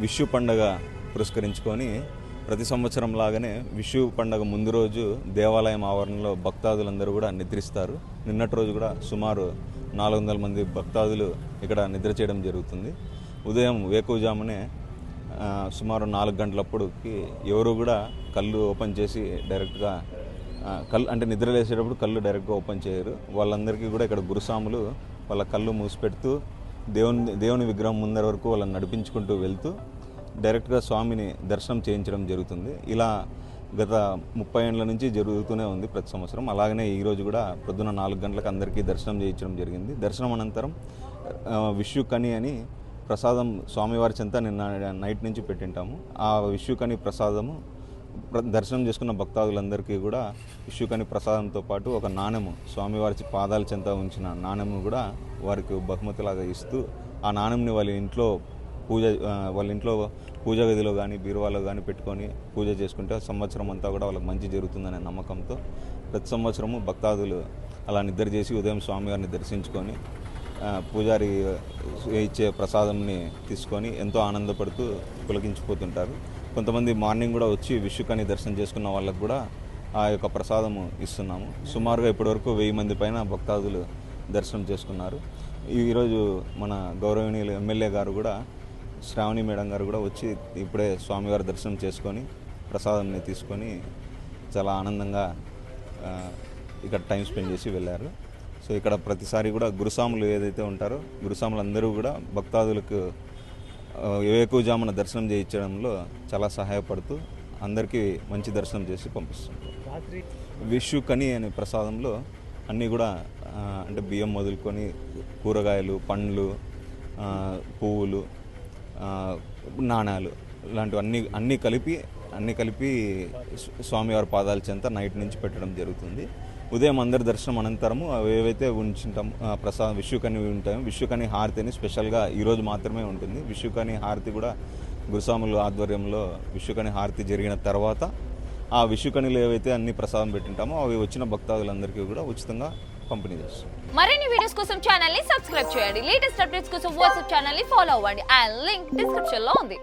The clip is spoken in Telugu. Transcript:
విషు పండగ పురస్కరించుకొని ప్రతి సంవత్సరం లాగానే విషు పండగ ముందు రోజు దేవాలయం ఆవరణలో భక్తాదులందరూ కూడా నిద్రిస్తారు. నిన్నటి రోజు కూడా సుమారు 400 మంది భక్తాదులు ఇక్కడ నిద్ర చేయడం జరుగుతుంది. ఉదయం వేకువజామునే సుమారు 4 గంటలప్పుడుకి ఎవరు కూడా కళ్ళు ఓపెన్ చేసి డైరెక్ట్గా కళ్ళు అంటే నిద్ర లేచేటప్పుడు కళ్ళు డైరెక్ట్గా ఓపెన్ చేయరు. వాళ్ళందరికీ కూడా ఇక్కడ గురుస్వాములు వాళ్ళ కళ్ళు మూసిపెడుతూ దేవుని విగ్రహం ముందర వరకు వాళ్ళని నడిపించుకుంటూ వెళ్తూ డైరెక్ట్గా స్వామిని దర్శనం చేయించడం జరుగుతుంది. ఇలా గత 30 ఏళ్ల నుంచి జరుగుతూనే ఉంది ప్రతి సంవత్సరం. అలాగనే ఈరోజు కూడా పొద్దున 4 గంటలకు అందరికీ దర్శనం చేయించడం జరిగింది. దర్శనం అనంతరం విషు కని అని ప్రసాదం స్వామివారి చెంత నిన్న నైట్ నుంచి పెట్టింటాము. ఆ విషు కని ప్రసాదము దర్శనం చేసుకున్న భక్తాదులందరికీ కూడా విషు కని ప్రసాదంతో పాటు ఒక నాణెము స్వామివారి పాదాల చెంత ఉంచిన నాణెము కూడా వారికి బహుమతిలాగా ఇస్తూ ఆ నాణెంని వాళ్ళ ఇంట్లో పూజ గదిలో కానీ బీరువాలో కానీ పెట్టుకొని పూజ చేసుకుంటే సంవత్సరం అంతా కూడా వాళ్ళకి మంచి జరుగుతుందనే నమ్మకంతో ప్రతి సంవత్సరము భక్తాదులు అలా నిద్ర చేసి ఉదయం స్వామివారిని దర్శించుకొని పూజారి ఇచ్చే ప్రసాదంని తీసుకొని ఎంతో ఆనందపడుతూ పులకించిపోతుంటారు. కొంతమంది మార్నింగ్ కూడా వచ్చి విషుకని దర్శనం చేసుకున్న వాళ్ళకు కూడా ఆ యొక్క ప్రసాదము ఇస్తున్నాము. సుమారుగా ఇప్పటివరకు 1000 మంది పైన భక్తాదులు దర్శనం చేసుకున్నారు. ఈరోజు మన గౌరవనీయులు ఎమ్మెల్యే గారు కూడా శ్రావణి మేడం గారు కూడా వచ్చి ఇప్పుడే స్వామివారి దర్శనం చేసుకొని ప్రసాదాన్ని తీసుకొని చాలా ఆనందంగా ఇక్కడ టైం స్పెండ్ చేసి వెళ్ళారు. సో ఇక్కడ ప్రతిసారి కూడా గురుస్వాములు ఏదైతే ఉంటారో గురుస్వాములు అందరూ కూడా భక్తాదులకు వేకువజామున దర్శనం చేయించడంలో చాలా సహాయపడుతూ అందరికీ మంచి దర్శనం చేసి పంపిస్తుంటారు. విషు కని అనే ప్రసాదంలో అన్నీ కూడా అంటే బియ్యం మొదలుకొని కూరగాయలు, పండ్లు, పువ్వులు, నాణాలు ఇలాంటివన్నీ అన్నీ కలిపి స్వామివారి పాదాల చెంత నైట్ నుంచి పెట్టడం జరుగుతుంది. ఉదయం అందరి దర్శనం అనంతరము అవి ఏవైతే ఉంచుంటాం ప్రసాదం విషుకని ఉంటాయో విషుకని హారతి అని స్పెషల్గా ఈరోజు మాత్రమే ఉంటుంది. విషుకని హారతి కూడా గురుస్వాముల ఆధ్వర్యంలో విషుకని హారతి జరిగిన తర్వాత ఆ విషుకనిలో ఏవైతే అన్ని ప్రసాదం పెట్టింటామో అవి వచ్చిన భక్తాదులందరికీ కూడా ఉచితంగా పంపిణీ చేస్తాం. మరిన్ని వీడియోస్ కోసం ఛానల్ ని సబ్స్క్రైబ్ చేయండి. లేటెస్ట్ అప్డేట్స్ కోసం వాట్సాప్ ఛానల్ ని ఫాలో అవ్వండి. ఆ లింక్ డిస్క్రిప్షన్ లో ఉంది.